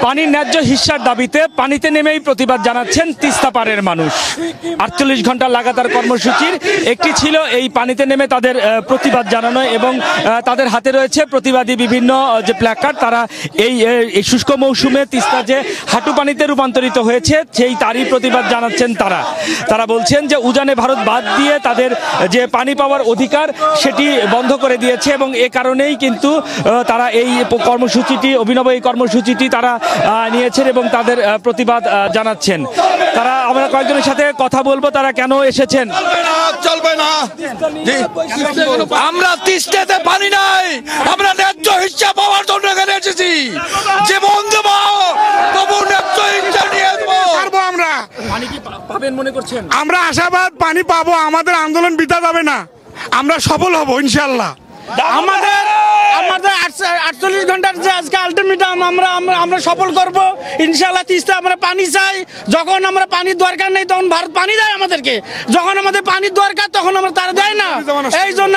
পানির ন্যায্য হিস্যার দাবিতে পানিতে নেমেই প্রতিবাদ জানাচ্ছেন তিস্তা পাড়ের মানুষ। 48 ঘন্টা লাগাতার কর্মসূচির একটি ছিল এই পানিতে নেমে তাদের প্রতিবাদ জানানো, এবং তাদের হাতে রয়েছে প্রতিবাদী বিভিন্ন যে প্ল্যাকার্ড। তারা এই শুষ্ক মৌসুমে তিস্তা যে হাঁটু পানিতে রূপান্তরিত হয়েছে সেই তারই প্রতিবাদ জানাচ্ছেন তারা বলছেন যে উজানে ভারত বাদ দিয়ে তাদের যে পানি পাওয়ার অধিকার সেটি বন্ধ করে দিয়েছে, এবং এ কারণেই কিন্তু তারা এই কর্মসূচিটি, অভিনব এই কর্মসূচিটি তারা নিয়েছেন এবং তাদের প্রতিবাদ জানাচ্ছেন। আমরা কয়েকজনের সাথে কথা বলবো তারা কেন এসেছেন। চলবে না, আমরা তিস্তাতে পানি নাই, আমরা ন্যায্য হিস্সা পাওয়ার জন্য এখানে এসেছি। জীবন দেব, তবু ন্যায্য হিস্সা নিয়ে দেবো। আমরা পানি কি পাবেন মনে করছেন? আমরা আশাবাদ পানি পাবো, আমাদের আন্দোলন বৃথা যাবে না, আমরা সফল হব ইনশাল্লাহ। আমাদের 48 ঘন্টার যে আজকে আলটিমেটাম আমরা সফল করব ইনশাআল্লাহ। তিস্তা আমরা পানি চাই, যখন আমরা পানির দরকার নেই তখন ভারত পানি দেয় আমাদেরকে, যখন আমাদের পানির দরকার তখন আমরা তারা দেয় না। এই জন্য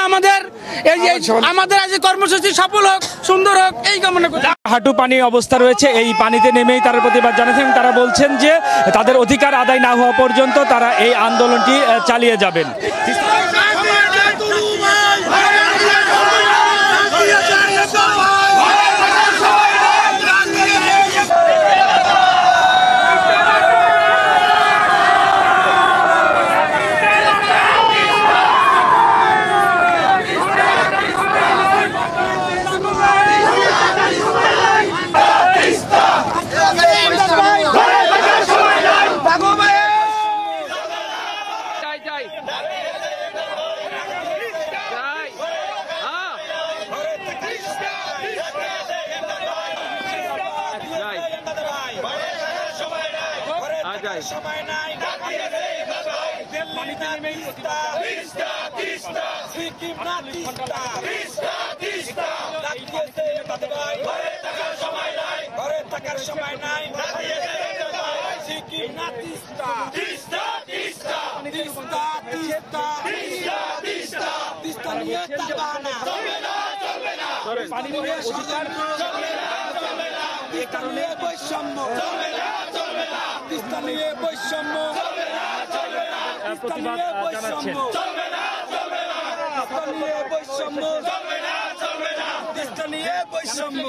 আমাদের আজ কর্মসূচি সফল হোক, সুন্দর হোক, এই কামনা করি। হাঁটু পানি অবস্থা রয়েছে, এই পানিতে নেমেই তারা প্রতিবাদ জানাচ্ছেন। তারা বলছেন যে তাদের অধিকার আদায় না হওয়া পর্যন্ত তারা এই আন্দোলনটি চালিয়ে যাবেন। প্রতিবাদ জানাচ্ছেন। বৈষম্য